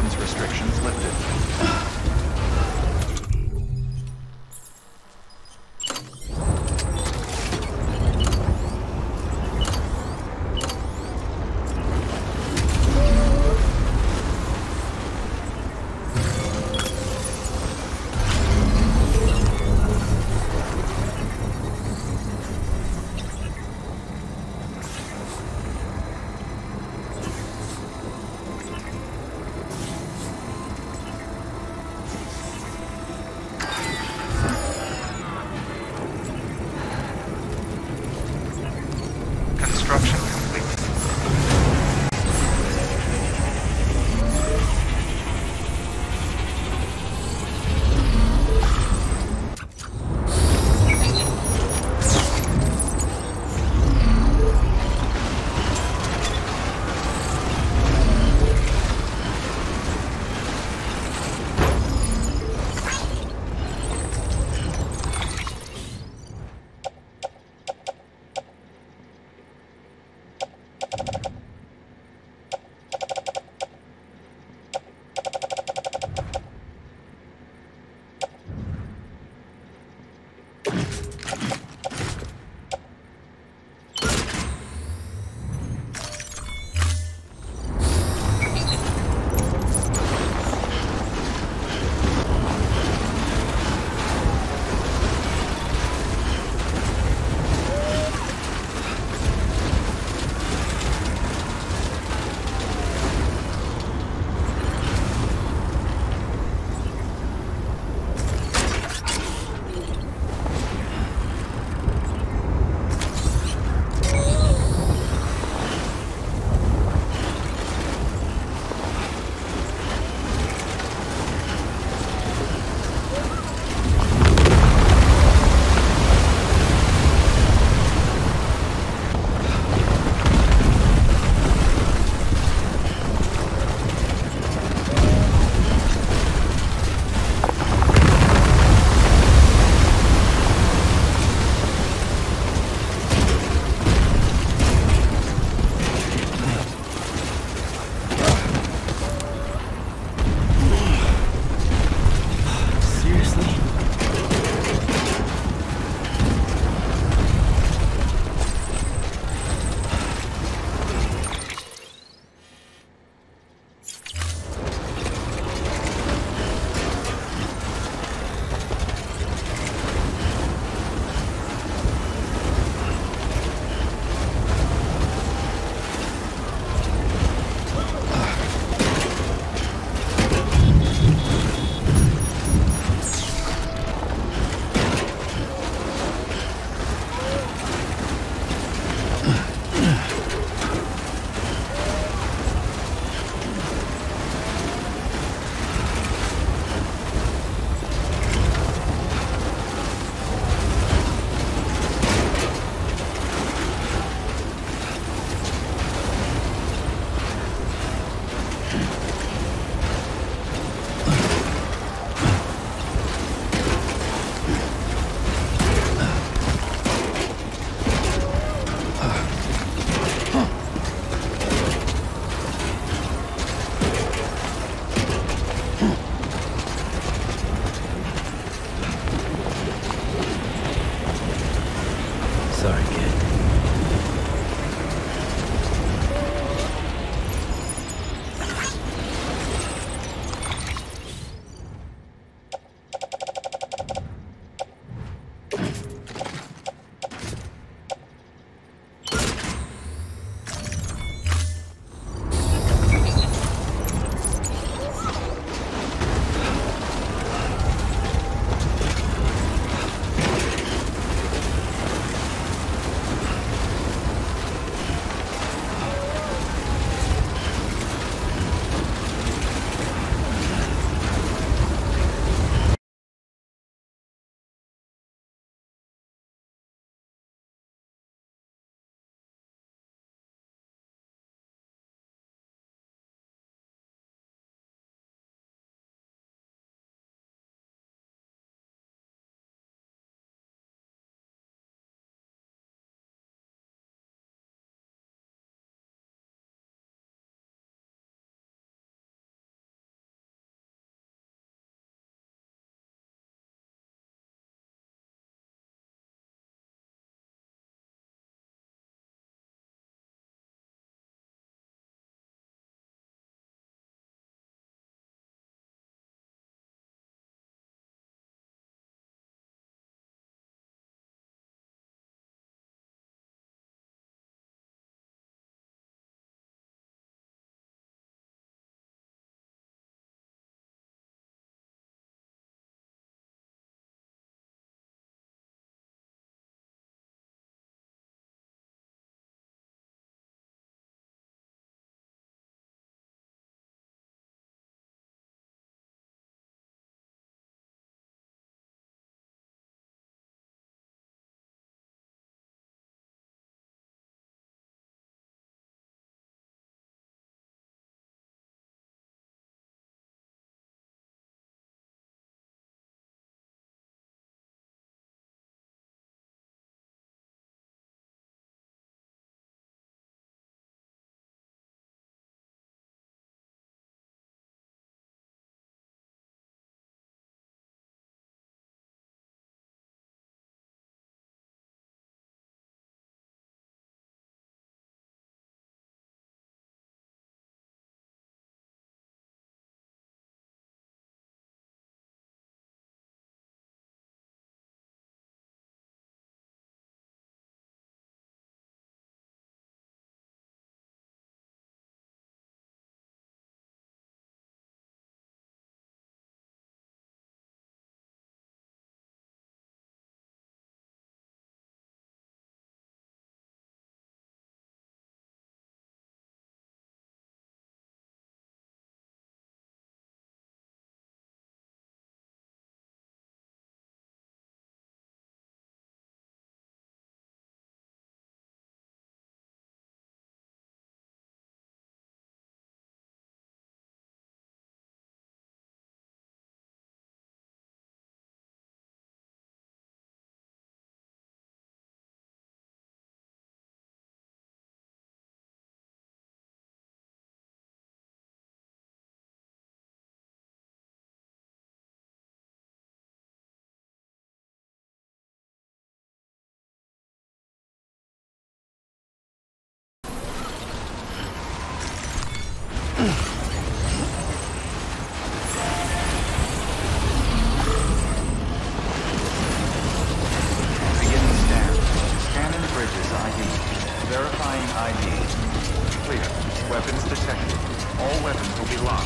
weapons restrictions lifted. Construction complete.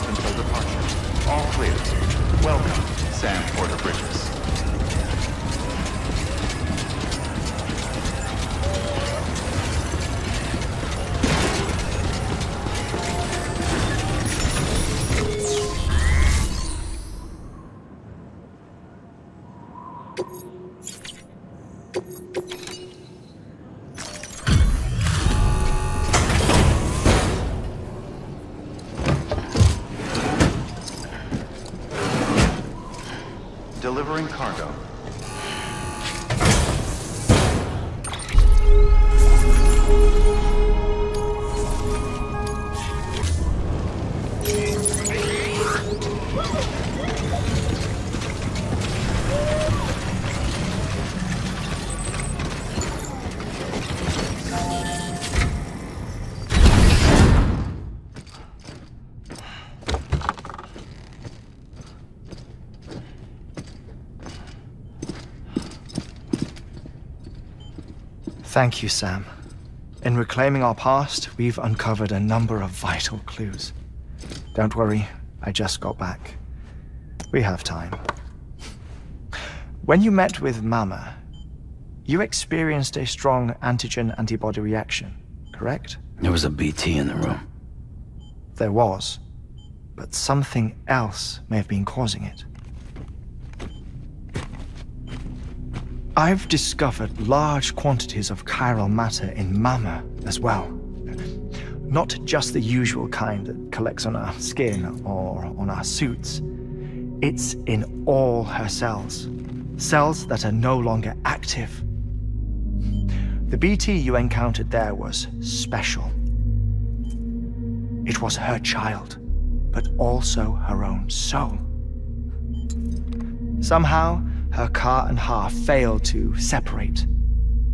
until departure. All clear. Welcome, Sam Porter Bridges. Delivering cargo. Thank you, Sam. In reclaiming our past, we've uncovered a number of vital clues. Don't worry, I just got back. We have time. When you met with Mama, you experienced a strong antigen-antibody reaction, correct? There was a BT in the room. There was, but something else may have been causing it. I've discovered large quantities of chiral matter in Mama as well. Not just the usual kind that collects on our skin or on our suits. It's in all her cells. Cells that are no longer active. The BT you encountered there was special. It was her child, but also her own soul. Somehow, her car and half failed to separate.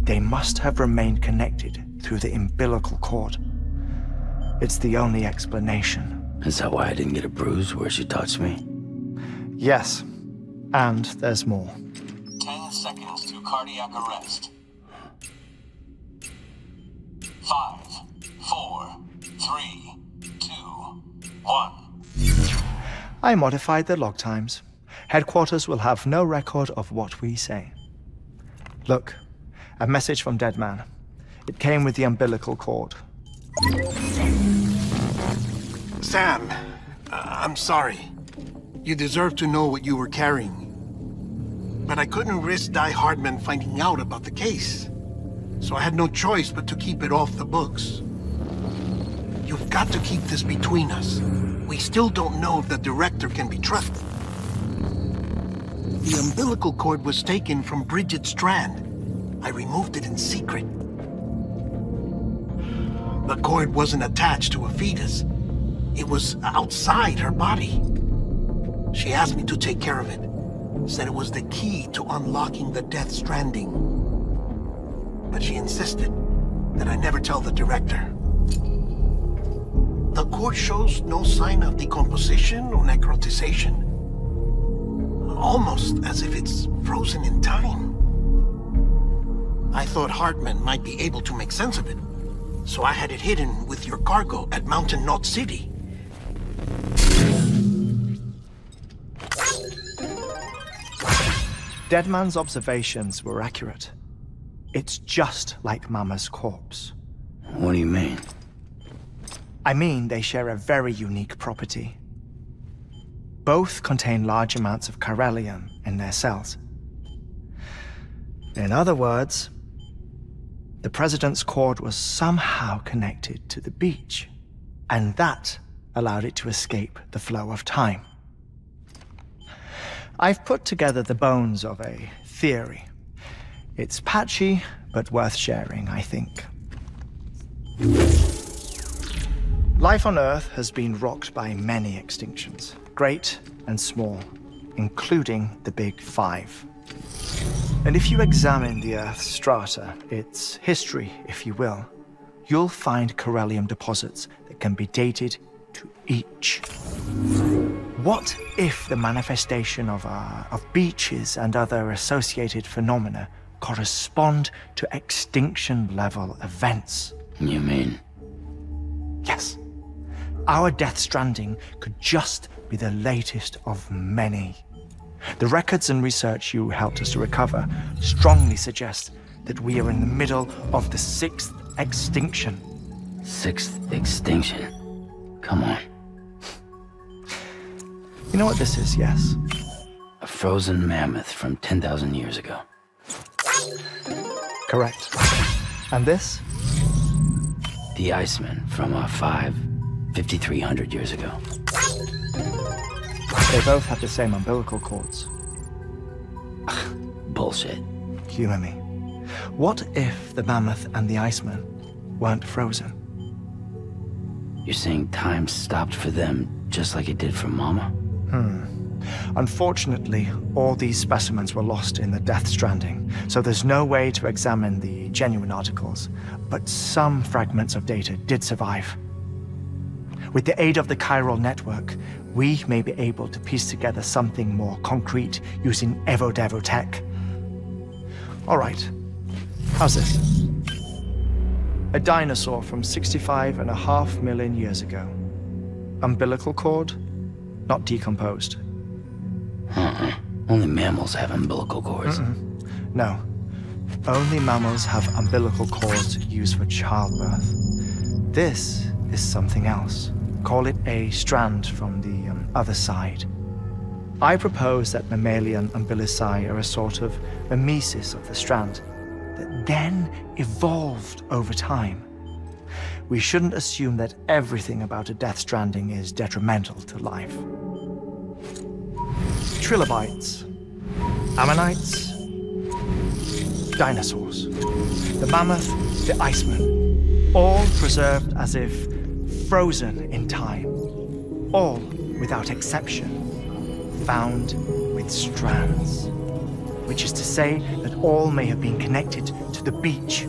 They must have remained connected through the umbilical cord. It's the only explanation. Is that why I didn't get a bruise where she touched me? Yes, and there's more. 10 seconds to cardiac arrest. 5, 4, 3, 2, 1. I modified the log times. Headquarters will have no record of what we say. Look, a message from Deadman. It came with the umbilical cord. Sam, I'm sorry. You deserve to know what you were carrying. But I couldn't risk Die-Hardman finding out about the case. So I had no choice but to keep it off the books. You've got to keep this between us. We still don't know if the director can be trusted. The umbilical cord was taken from Bridget Strand. I removed it in secret. The cord wasn't attached to a fetus. It was outside her body. She asked me to take care of it. Said it was the key to unlocking the Death Stranding. But she insisted that I never tell the director. The cord shows no sign of decomposition or necrotization. Almost as if it's frozen in time. I thought Hartman might be able to make sense of it, so I had it hidden with your cargo at Mountain Knot City. Deadman's observations were accurate. It's just like Mama's corpse. What do you mean? I mean, they share a very unique property. Both contain large amounts of chiralium in their cells. In other words, the President's cord was somehow connected to the beach, and that allowed it to escape the flow of time. I've put together the bones of a theory. It's patchy, but worth sharing, I think. Life on Earth has been rocked by many extinctions, great and small, including the Big Five. And if you examine the Earth's strata, its history, if you will, you'll find chiralium deposits that can be dated to each. What if the manifestation of beaches and other associated phenomena correspond to extinction-level events? You mean? Yes. Our Death Stranding could just be the latest of many. The records and research you helped us to recover strongly suggest that we are in the middle of the 6th extinction. 6th extinction? Come on. You know what this is, yes? A frozen mammoth from 10,000 years ago. Correct. And this? The Iceman from 5,300 years ago. They both have the same umbilical cords. Bullshit. Humor me. What if the mammoth and the Iceman weren't frozen? You're saying time stopped for them just like it did for Mama? Unfortunately, all these specimens were lost in the Death Stranding, so there's no way to examine the genuine articles, but some fragments of data did survive. With the aid of the chiral network, we may be able to piece together something more concrete using Evo-Devo tech. All right, how's this? A dinosaur from 65.5 million years ago. Umbilical cord, not decomposed. Only mammals have umbilical cords. No, only mammals have umbilical cords used for childbirth. This is something else. Call it a strand from the other side. I propose that mammalian umbilici are a sort of mimesis of the strand that then evolved over time. We shouldn't assume that everything about a Death Stranding is detrimental to life. Trilobites, ammonites, dinosaurs, the mammoth, the Iceman, all preserved as if frozen in time, all without exception, found with strands, which is to say that all may have been connected to the beach.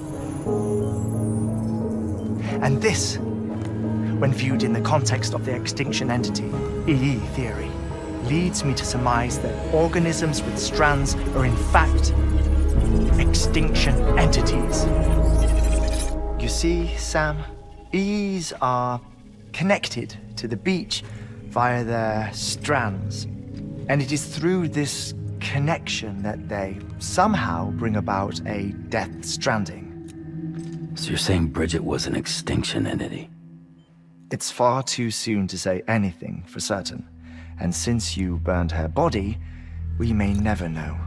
And this, when viewed in the context of the extinction entity, EE theory, leads me to surmise that organisms with strands are in fact extinction entities. You see, Sam, EEs are connected to the beach via their strands, and it is through this connection that they somehow bring about a Death Stranding. So you're saying Bridget was an extinction entity? It's far too soon to say anything for certain, and since you burned her body, we may never know.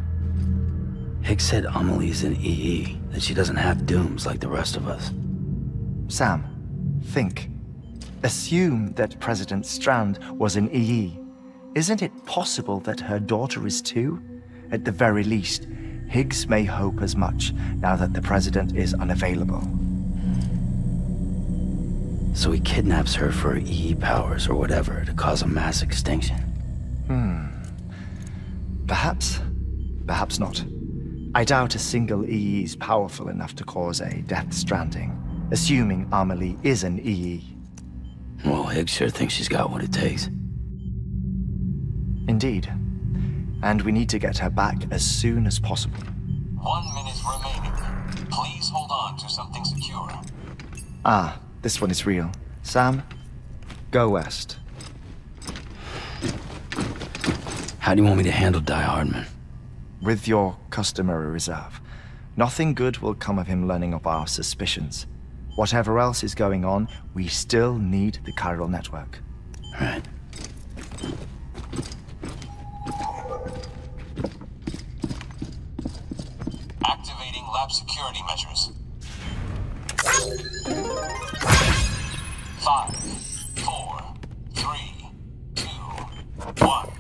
Higgs said Amelie's an EE, that she doesn't have dooms like the rest of us. Sam, think. Assume that President Strand was an EE. Isn't it possible that her daughter is too? At the very least, Higgs may hope as much now that the president is unavailable. So he kidnaps her for EE powers or whatever to cause a mass extinction. Perhaps. Perhaps not. I doubt a single EE is powerful enough to cause a Death Stranding, assuming Amelie is an EE. Well, Higgs sure thinks she's got what it takes. Indeed. And we need to get her back as soon as possible. 1 minute remaining. Please hold on to something secure. Ah, this one is real. Sam, go west. How do you want me to handle Die-Hardman? With your customary reserve. Nothing good will come of him learning of our suspicions. Whatever else is going on, we still need the chiral network. Right. Activating lab security measures. 5, 4, 3, 2, 1.